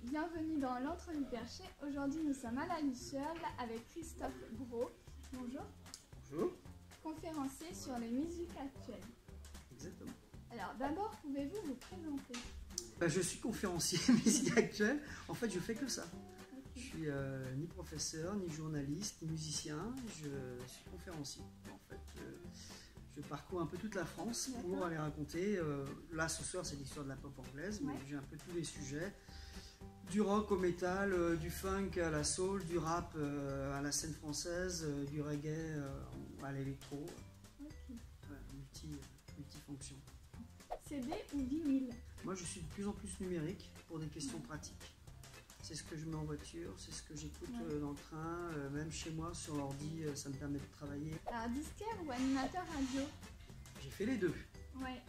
Bienvenue dans l'Entre du Perché. Aujourd'hui, nous sommes à la Luciole avec Christophe Brault. Bonjour. Bonjour. Conférencier sur les musiques actuelles. Exactement. Alors, d'abord, pouvez-vous vous présenter? Je suis conférencier musique actuelle. En fait, je fais que ça. Je suis ni professeur, ni journaliste, ni musicien. Je suis conférencier. En fait, je parcours un peu toute la France pour aller raconter. Là, ce soir, c'est l'histoire de la pop anglaise, mais j'ai un peu tous les sujets. Du rock au métal, du funk à la soul, du rap à la scène française, du reggae à l'électro. Multifonction. CD ou vinyle? Moi, je suis de plus en plus numérique pour des questions pratiques. C'est ce que je mets en voiture, c'est ce que j'écoute dans le train, même chez moi sur l'ordi, ça me permet de travailler. Alors, disquaire ou animateur radio? J'ai fait les deux. Ouais.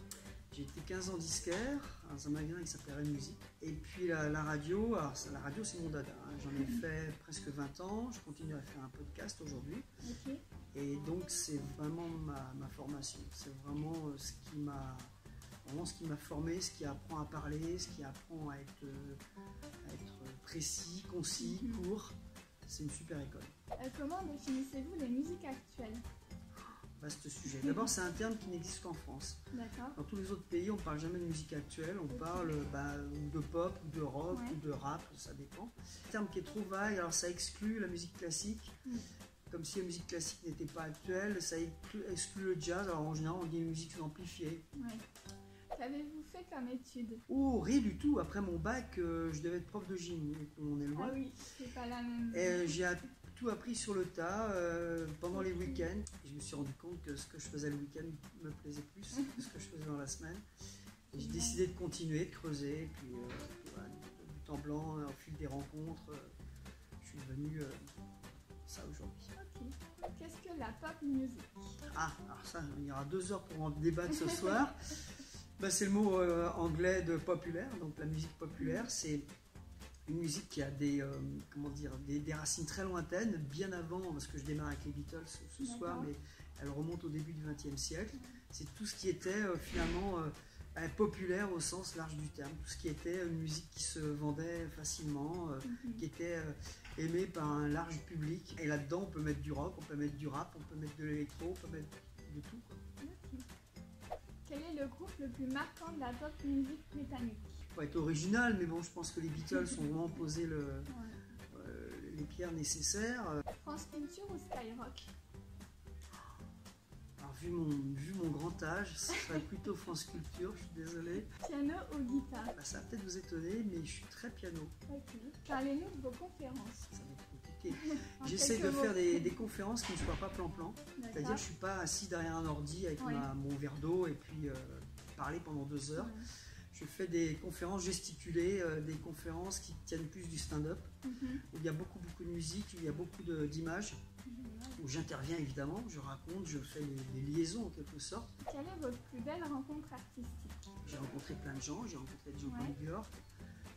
J'ai été 15 ans disquaire dans un magasin qui s'appelait Red Music. Et puis la radio, alors la radio c'est mon dada. Hein. J'en ai fait presque 20 ans, je continue à faire un podcast aujourd'hui. Okay. Et donc c'est vraiment ma formation. C'est vraiment ce qui m'a formé, ce qui apprend à parler, ce qui apprend à être précis, concis, court. C'est une super école. Comment définissez-vous les musiques actuelles? Vaste sujet. D'abord, c'est un terme qui n'existe qu'en France. Dans tous les autres pays, on ne parle jamais de musique actuelle, on parle de pop, ou de rock, ou de rap, ça dépend. C'est un terme qui est trop vague, alors ça exclut la musique classique, comme si la musique classique n'était pas actuelle, ça exclut le jazz, alors en général on dit musique amplifiée. Qu'avez-vous fait comme études? Oh, rien du tout. Après mon bac, je devais être prof de gym, on est loin. Ah oui, c'est pas la même. J'ai tout appris sur le tas pendant les week-ends. Je me suis rendu compte que ce que je faisais le week-end me plaisait plus que ce que je faisais dans la semaine. J'ai décidé de continuer, de creuser, et puis voilà, du temps blanc, au fil des rencontres, je suis devenu ça aujourd'hui. Ok. Qu'est-ce que la pop music? Ah, alors ça, il y aura 2 heures pour en débattre ce soir. C'est le mot anglais de populaire, donc la musique populaire, c'est une musique qui a des racines très lointaines, bien avant, parce que je démarre avec les Beatles ce soir, mais elle remonte au début du XXe siècle. C'est tout ce qui était finalement populaire au sens large du terme, tout ce qui était une musique qui se vendait facilement, qui était aimée par un large public. Et là-dedans, on peut mettre du rock, on peut mettre du rap, on peut mettre de l'électro, on peut mettre de tout, quoi. Quel est le groupe le plus marquant de la pop musique britannique? Pas être original, mais bon, je pense que les Beatles ont vraiment posé les pierres nécessaires. France Culture ou Skyrock? Alors, vu mon grand âge, ce serait plutôt France Culture, je suis désolé. Piano ou guitare? Ça va peut-être vous étonner, mais je suis très piano. Ok. Parlez-nous de vos conférences. Ça va être compliqué. J'essaie de faire des conférences qui ne soient pas plan-plan. C'est-à-dire que je ne suis pas assis derrière un ordi avec mon verre d'eau et puis parler pendant 2 heures. Je fais des conférences gesticulées, des conférences qui tiennent plus du stand-up, où il y a beaucoup de musique, où il y a beaucoup d'images, où j'interviens évidemment, je raconte, je fais les liaisons en quelque sorte. Quelle est votre plus belle rencontre artistique? J'ai rencontré plein de gens, j'ai rencontré des gens comme Björk,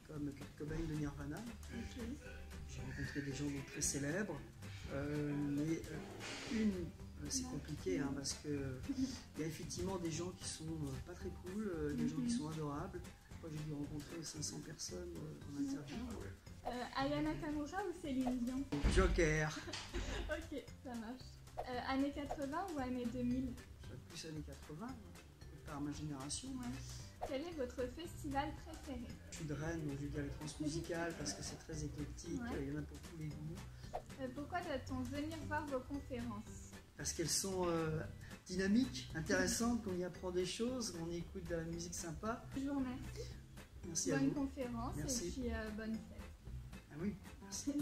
comme Kurt Cobain de Nirvana. J'ai rencontré des gens très célèbres, mais c'est compliqué parce qu'il y a effectivement des gens qui sont pas très cool, des gens qui sont adorables. Je crois que j'ai dû rencontrer 500 personnes en interview. Aya Nakamura ou Céline Dion? Joker. Ok, ça marche. Années 80 ou années 2000? Je serais plus années 80, par ma génération. Quel est votre festival préféré? Je suis de Rennes, donc je dis les transmusicales parce que c'est très éclectique, il y en a pour tous les goûts. Pourquoi doit-on venir voir vos conférences? Parce qu'elles sont dynamiques, intéressantes, qu'on y apprend des choses, qu'on y écoute de la musique sympa. Je vous remercie. Merci à vous. Bonne conférence et puis bonne fête. Ah oui, merci.